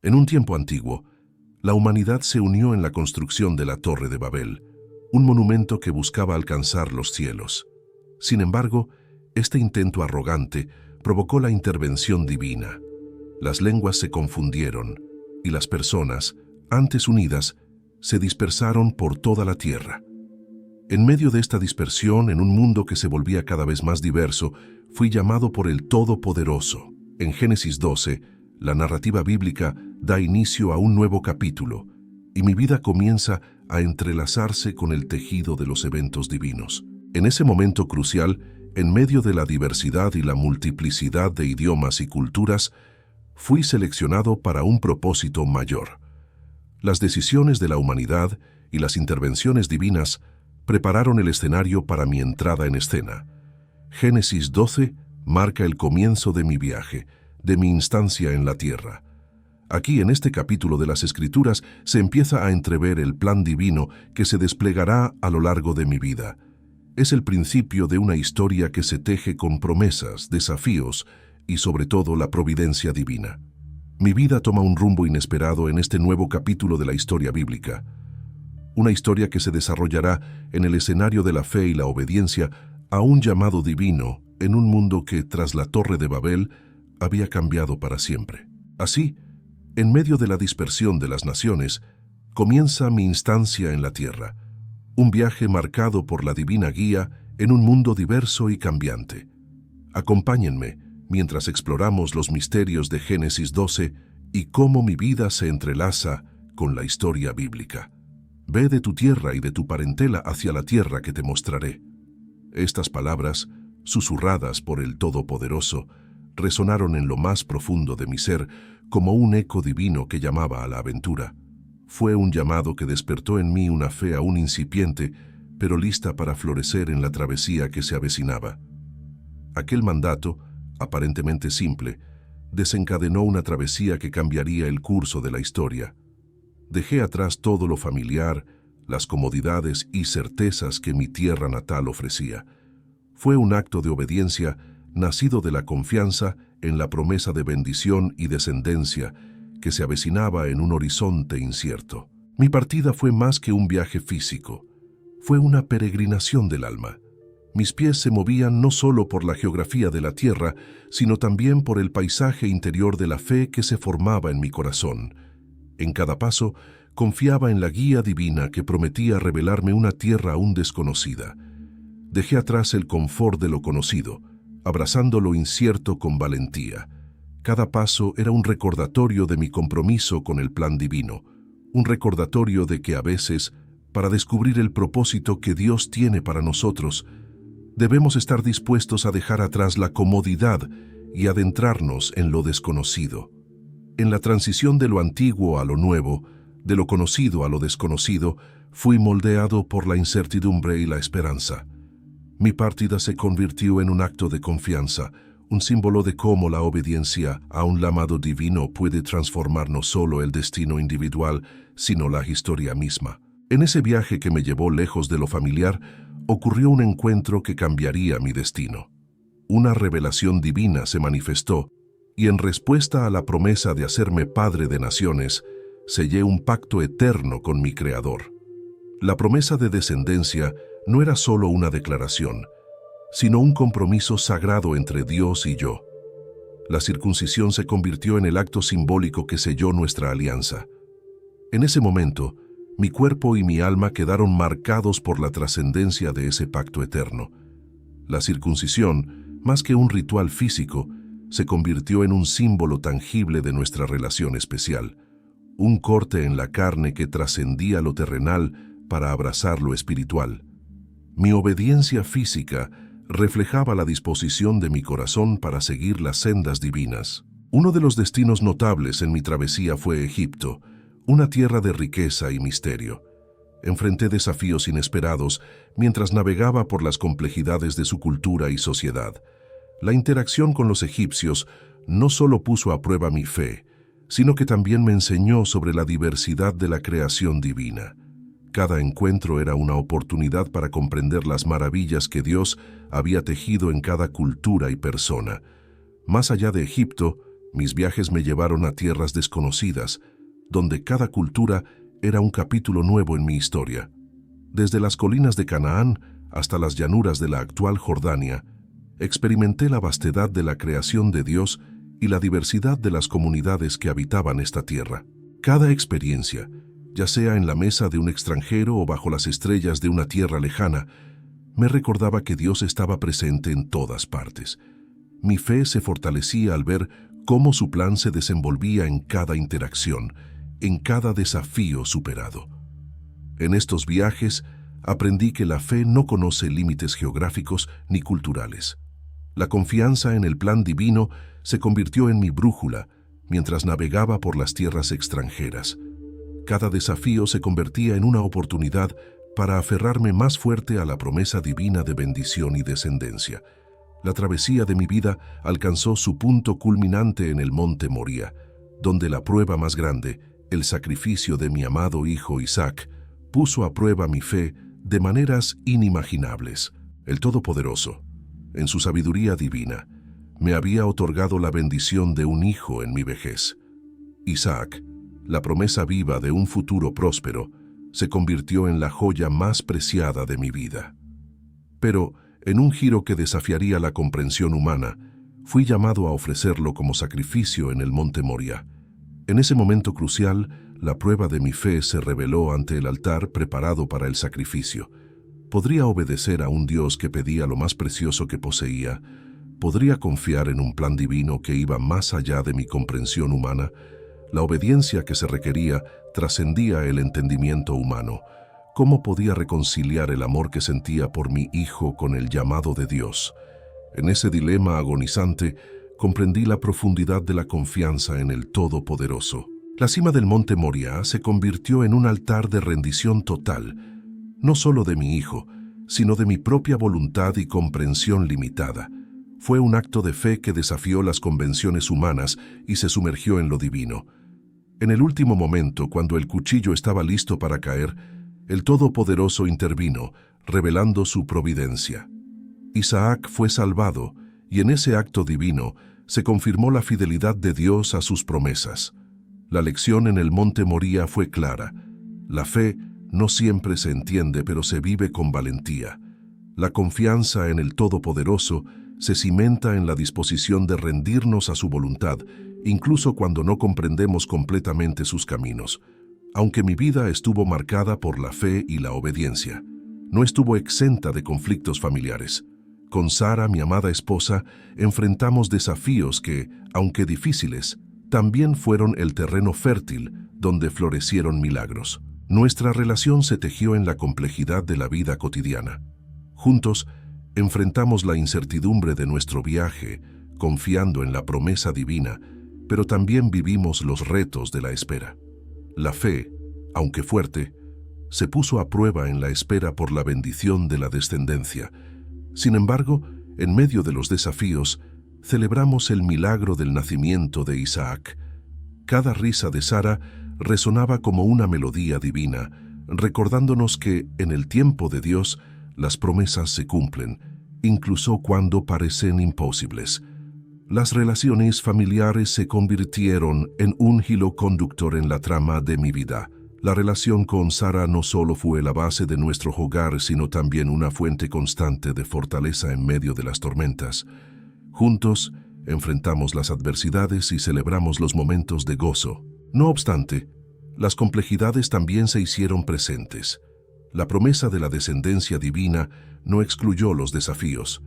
En un tiempo antiguo, la humanidad se unió en la construcción de la Torre de Babel, un monumento que buscaba alcanzar los cielos. Sin embargo, este intento arrogante provocó la intervención divina. Las lenguas se confundieron y las personas, antes unidas, se dispersaron por toda la tierra. En medio de esta dispersión, en un mundo que se volvía cada vez más diverso, fui llamado por el Todopoderoso. En Génesis 12, la narrativa bíblica da inicio a un nuevo capítulo, y mi vida comienza a entrelazarse con el tejido de los eventos divinos. En ese momento crucial, en medio de la diversidad y la multiplicidad de idiomas y culturas, fui seleccionado para un propósito mayor. Las decisiones de la humanidad y las intervenciones divinas prepararon el escenario para mi entrada en escena. Génesis 12 marca el comienzo de mi viaje, de mi instancia en la tierra. Aquí, en este capítulo de las Escrituras, se empieza a entrever el plan divino que se desplegará a lo largo de mi vida. Es el principio de una historia que se teje con promesas, desafíos y, sobre todo, la providencia divina. Mi vida toma un rumbo inesperado en este nuevo capítulo de la historia bíblica. Una historia que se desarrollará en el escenario de la fe y la obediencia a un llamado divino en un mundo que, tras la Torre de Babel, había cambiado para siempre. Así, en medio de la dispersión de las naciones, comienza mi instancia en la tierra, un viaje marcado por la divina guía en un mundo diverso y cambiante. Acompáñenme mientras exploramos los misterios de Génesis 12 y cómo mi vida se entrelaza con la historia bíblica. Ve de tu tierra y de tu parentela hacia la tierra que te mostraré. Estas palabras, susurradas por el Todopoderoso, resonaron en lo más profundo de mi ser como un eco divino que llamaba a la aventura. Fue un llamado que despertó en mí una fe aún incipiente, pero lista para florecer en la travesía que se avecinaba. Aquel mandato, aparentemente simple, desencadenó una travesía que cambiaría el curso de la historia. Dejé atrás todo lo familiar, las comodidades y certezas que mi tierra natal ofrecía. Fue un acto de obediencia nacido de la confianza en la promesa de bendición y descendencia que se avecinaba en un horizonte incierto. Mi partida fue más que un viaje físico, fue una peregrinación del alma. Mis pies se movían no solo por la geografía de la tierra, sino también por el paisaje interior de la fe que se formaba en mi corazón. En cada paso, confiaba en la guía divina que prometía revelarme una tierra aún desconocida. Dejé atrás el confort de lo conocido, abrazando lo incierto con valentía. Cada paso era un recordatorio de mi compromiso con el plan divino, un recordatorio de que a veces, para descubrir el propósito que Dios tiene para nosotros, debemos estar dispuestos a dejar atrás la comodidad y adentrarnos en lo desconocido. En la transición de lo antiguo a lo nuevo, de lo conocido a lo desconocido, fui moldeado por la incertidumbre y la esperanza. Mi partida se convirtió en un acto de confianza, un símbolo de cómo la obediencia a un llamado divino puede transformar no solo el destino individual, sino la historia misma. En ese viaje que me llevó lejos de lo familiar, ocurrió un encuentro que cambiaría mi destino. Una revelación divina se manifestó, y en respuesta a la promesa de hacerme padre de naciones, sellé un pacto eterno con mi Creador. La promesa de descendencia no era solo una declaración, sino un compromiso sagrado entre Dios y yo. La circuncisión se convirtió en el acto simbólico que selló nuestra alianza. En ese momento, mi cuerpo y mi alma quedaron marcados por la trascendencia de ese pacto eterno. La circuncisión, más que un ritual físico, se convirtió en un símbolo tangible de nuestra relación especial, un corte en la carne que trascendía lo terrenal para abrazar lo espiritual. Mi obediencia física reflejaba la disposición de mi corazón para seguir las sendas divinas. Uno de los destinos notables en mi travesía fue Egipto, una tierra de riqueza y misterio. Enfrenté desafíos inesperados mientras navegaba por las complejidades de su cultura y sociedad. La interacción con los egipcios no solo puso a prueba mi fe, sino que también me enseñó sobre la diversidad de la creación divina. Cada encuentro era una oportunidad para comprender las maravillas que Dios había tejido en cada cultura y persona. Más allá de Egipto, Mis viajes me llevaron a tierras desconocidas, donde cada cultura era un capítulo nuevo en mi historia. Desde las colinas de Canaán hasta las llanuras de la actual Jordania, experimenté la vastedad de la creación de Dios y la diversidad de las comunidades que habitaban esta tierra. Cada experiencia, ya sea en la mesa de un extranjero o bajo las estrellas de una tierra lejana, me recordaba que Dios estaba presente en todas partes. Mi fe se fortalecía al ver cómo su plan se desenvolvía en cada interacción, en cada desafío superado. En estos viajes aprendí que la fe no conoce límites geográficos ni culturales. La confianza en el plan divino se convirtió en mi brújula mientras navegaba por las tierras extranjeras. Cada desafío se convertía en una oportunidad para aferrarme más fuerte a la promesa divina de bendición y descendencia. La travesía de mi vida alcanzó su punto culminante en el monte Moría, donde la prueba más grande, el sacrificio de mi amado hijo Isaac, puso a prueba mi fe de maneras inimaginables. El Todopoderoso, en su sabiduría divina, me había otorgado la bendición de un hijo en mi vejez. Isaac, la promesa viva de un futuro próspero, se convirtió en la joya más preciada de mi vida. Pero, en un giro que desafiaría la comprensión humana, fui llamado a ofrecerlo como sacrificio en el monte Moría. En ese momento crucial, la prueba de mi fe se reveló ante el altar preparado para el sacrificio. ¿Podría obedecer a un Dios que pedía lo más precioso que poseía? ¿Podría confiar en un plan divino que iba más allá de mi comprensión humana? La obediencia que se requería trascendía el entendimiento humano. ¿Cómo podía reconciliar el amor que sentía por mi hijo con el llamado de Dios? En ese dilema agonizante, comprendí la profundidad de la confianza en el Todopoderoso. La cima del monte Moría se convirtió en un altar de rendición total, no solo de mi hijo, sino de mi propia voluntad y comprensión limitada. Fue un acto de fe que desafió las convenciones humanas y se sumergió en lo divino. En el último momento, cuando el cuchillo estaba listo para caer, el Todopoderoso intervino, revelando su providencia. Isaac fue salvado, y en ese acto divino se confirmó la fidelidad de Dios a sus promesas. La lección en el monte Moría fue clara. La fe no siempre se entiende, pero se vive con valentía. La confianza en el Todopoderoso se cimenta en la disposición de rendirnos a su voluntad, incluso cuando no comprendemos completamente sus caminos. Aunque mi vida estuvo marcada por la fe y la obediencia, no estuvo exenta de conflictos familiares. Con Sara, mi amada esposa, enfrentamos desafíos que, aunque difíciles, también fueron el terreno fértil donde florecieron milagros. Nuestra relación se tejió en la complejidad de la vida cotidiana. Juntos, enfrentamos la incertidumbre de nuestro viaje, confiando en la promesa divina, pero también vivimos los retos de la espera. La fe, aunque fuerte, se puso a prueba en la espera por la bendición de la descendencia. Sin embargo, en medio de los desafíos, celebramos el milagro del nacimiento de Isaac. Cada risa de Sara resonaba como una melodía divina, recordándonos que, en el tiempo de Dios, las promesas se cumplen, incluso cuando parecen imposibles. Las relaciones familiares se convirtieron en un hilo conductor en la trama de mi vida. La relación con Sara no solo fue la base de nuestro hogar, sino también una fuente constante de fortaleza en medio de las tormentas. Juntos, enfrentamos las adversidades y celebramos los momentos de gozo. No obstante, las complejidades también se hicieron presentes. La promesa de la descendencia divina no excluyó los desafíos.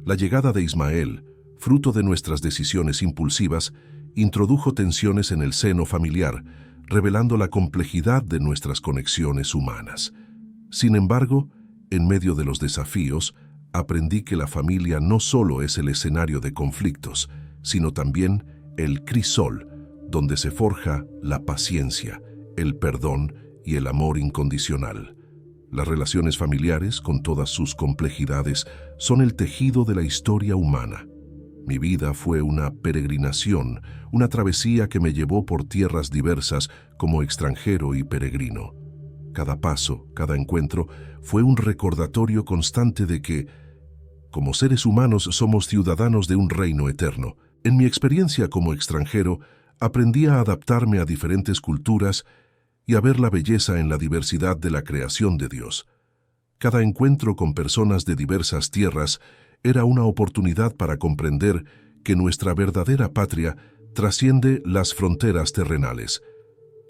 La llegada de Ismael, fruto de nuestras decisiones impulsivas, introdujo tensiones en el seno familiar, revelando la complejidad de nuestras conexiones humanas. Sin embargo, en medio de los desafíos, aprendí que la familia no solo es el escenario de conflictos, sino también el crisol, donde se forja la paciencia, el perdón y el amor incondicional. Las relaciones familiares, con todas sus complejidades, son el tejido de la historia humana. Mi vida fue una peregrinación, una travesía que me llevó por tierras diversas como extranjero y peregrino. Cada paso, cada encuentro, fue un recordatorio constante de que, como seres humanos, somos ciudadanos de un reino eterno, En mi experiencia como extranjero, aprendí a adaptarme a diferentes culturas y a ver la belleza en la diversidad de la creación de Dios. Cada encuentro con personas de diversas tierras era una oportunidad para comprender que nuestra verdadera patria trasciende las fronteras terrenales.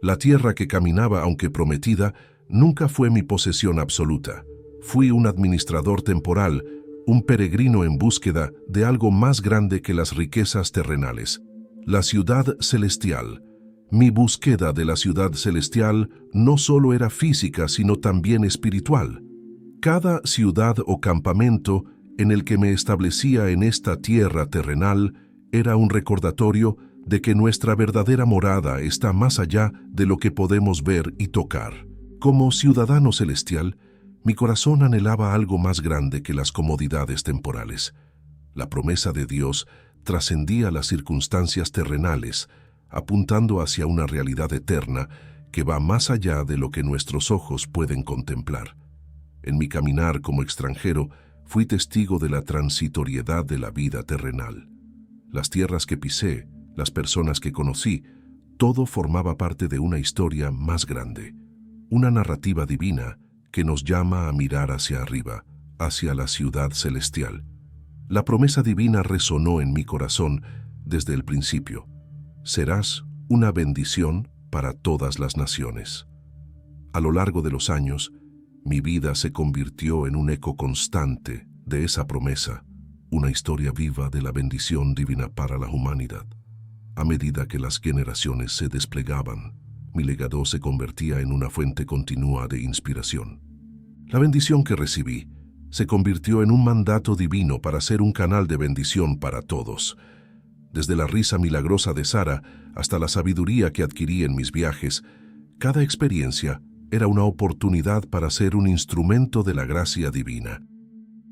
La tierra que caminaba, aunque prometida, nunca fue mi posesión absoluta. Fui un administrador temporal, un peregrino en búsqueda de algo más grande que las riquezas terrenales. La ciudad celestial. Mi búsqueda de la ciudad celestial no solo era física, sino también espiritual. Cada ciudad o campamento en el que me establecía en esta tierra terrenal era un recordatorio de que nuestra verdadera morada está más allá de lo que podemos ver y tocar. Como ciudadano celestial, mi corazón anhelaba algo más grande que las comodidades temporales. La promesa de Dios trascendía las circunstancias terrenales, apuntando hacia una realidad eterna que va más allá de lo que nuestros ojos pueden contemplar. En mi caminar como extranjero, fui testigo de la transitoriedad de la vida terrenal. Las tierras que pisé, las personas que conocí, todo formaba parte de una historia más grande, una narrativa divina que nos llama a mirar hacia arriba, hacia la ciudad celestial. La promesa divina resonó en mi corazón desde el principio. Serás una bendición para todas las naciones. A lo largo de los años, mi vida se convirtió en un eco constante de esa promesa, una historia viva de la bendición divina para la humanidad. A medida que las generaciones se desplegaban, mi legado se convertía en una fuente continua de inspiración. La bendición que recibí se convirtió en un mandato divino para ser un canal de bendición para todos. Desde la risa milagrosa de Sara hasta la sabiduría que adquirí en mis viajes, cada experiencia era una oportunidad para ser un instrumento de la gracia divina.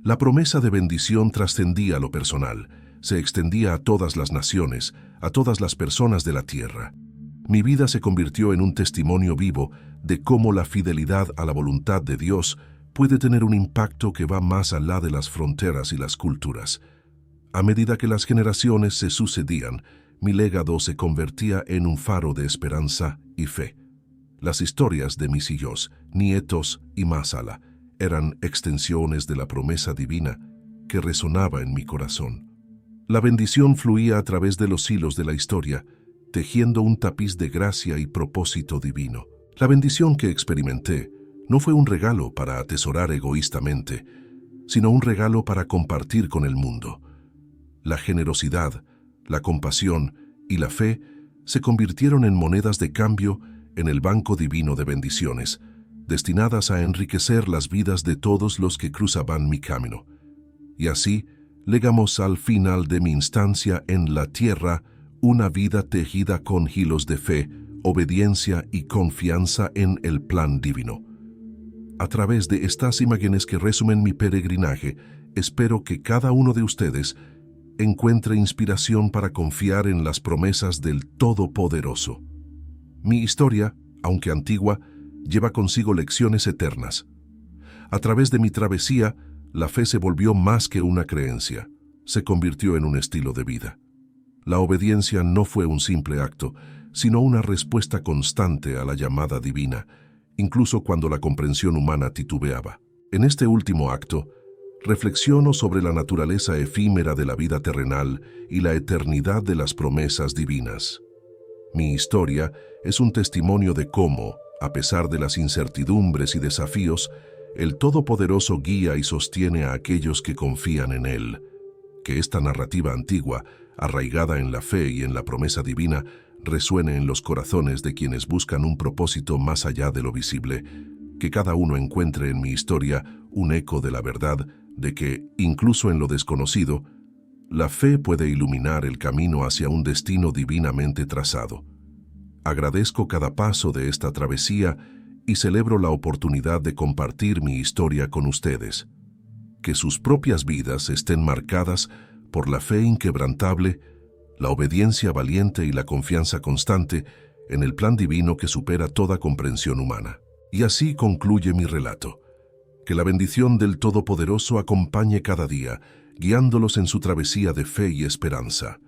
La promesa de bendición trascendía lo personal, se extendía a todas las naciones, a todas las personas de la tierra. Mi vida se convirtió en un testimonio vivo de cómo la fidelidad a la voluntad de Dios puede tener un impacto que va más allá de las fronteras y las culturas. A medida que las generaciones se sucedían, mi legado se convertía en un faro de esperanza y fe. Las historias de mis hijos, nietos y Masala eran extensiones de la promesa divina que resonaba en mi corazón. La bendición fluía a través de los hilos de la historia, tejiendo un tapiz de gracia y propósito divino. La bendición que experimenté no fue un regalo para atesorar egoístamente, sino un regalo para compartir con el mundo. La generosidad, la compasión y la fe se convirtieron en monedas de cambio en el banco divino de bendiciones, destinadas a enriquecer las vidas de todos los que cruzaban mi camino. Y así, legamos al final de mi instancia en la tierra una vida tejida con hilos de fe, obediencia y confianza en el plan divino. A través de estas imágenes que resumen mi peregrinaje, espero que cada uno de ustedes encuentre inspiración para confiar en las promesas del Todopoderoso. Mi historia, aunque antigua, lleva consigo lecciones eternas. A través de mi travesía, la fe se volvió más que una creencia, se convirtió en un estilo de vida. La obediencia no fue un simple acto, sino una respuesta constante a la llamada divina, incluso cuando la comprensión humana titubeaba. En este último acto, reflexiono sobre la naturaleza efímera de la vida terrenal y la eternidad de las promesas divinas. Mi historia es un testimonio de cómo, a pesar de las incertidumbres y desafíos, el Todopoderoso guía y sostiene a aquellos que confían en Él. Que esta narrativa antigua, arraigada en la fe y en la promesa divina, resuene en los corazones de quienes buscan un propósito más allá de lo visible. Que cada uno encuentre en mi historia un eco de la verdad de que, incluso en lo desconocido, la fe puede iluminar el camino hacia un destino divinamente trazado. Agradezco cada paso de esta travesía y celebro la oportunidad de compartir mi historia con ustedes. Que sus propias vidas estén marcadas por la fe inquebrantable, la obediencia valiente y la confianza constante en el plan divino que supera toda comprensión humana. Y así concluye mi relato. Que la bendición del Todopoderoso acompañe cada día, guiándolos en su travesía de fe y esperanza.